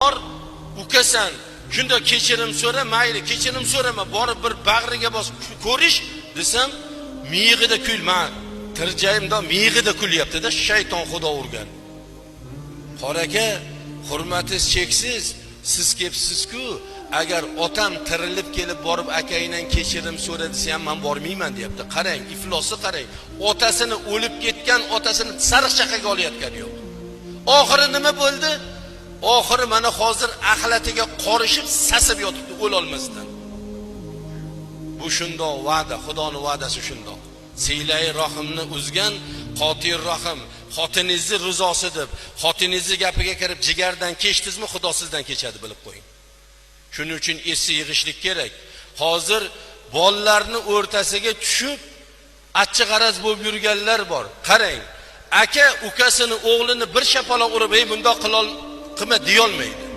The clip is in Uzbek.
bor ukasan, shunda kechirim so'ra, mayli kechirim so'rama, borib bir bag'riga bosib ko'rish desam, miyig'ida kulman. Tirjayimda miyig'ida kulyapti-da, shayton xudo urgan. Qor aka, hurmatingiz cheksiz, siz kelibsiz-ku, agar otam tirilib kelib borib akaydan kechirim so'ra desa ham men bormayman deyapti. Qarang, iflosni qarang. Otasini o'lib ketgan, otasini sariq chaqaga olayotgan yo'q. Oxiri nima bo'ldi? Oxiri mana hozir axlatiga qorishib, sasib yotibdi o'lolmasdan. Bu shundoq va'da, Xudoning va'dasi shundoq. Siylay rohimni uzgan qotir rohim, xotiningizni rizosi deb, xotiningizni gapiga kirib jigardan kechdingizmi, Xudo sizdan kechadi, bilib qo'ying. Shuning uchun esni yig'ishlik kerak. Hozir bolalarni o'rtasiga tushib achchig'araz bo'lib yurganlar bor. Qarang, aka ukasini o'g'lini bir shapaloq urib, "Ey, bundoq qilma" deya olmaydi.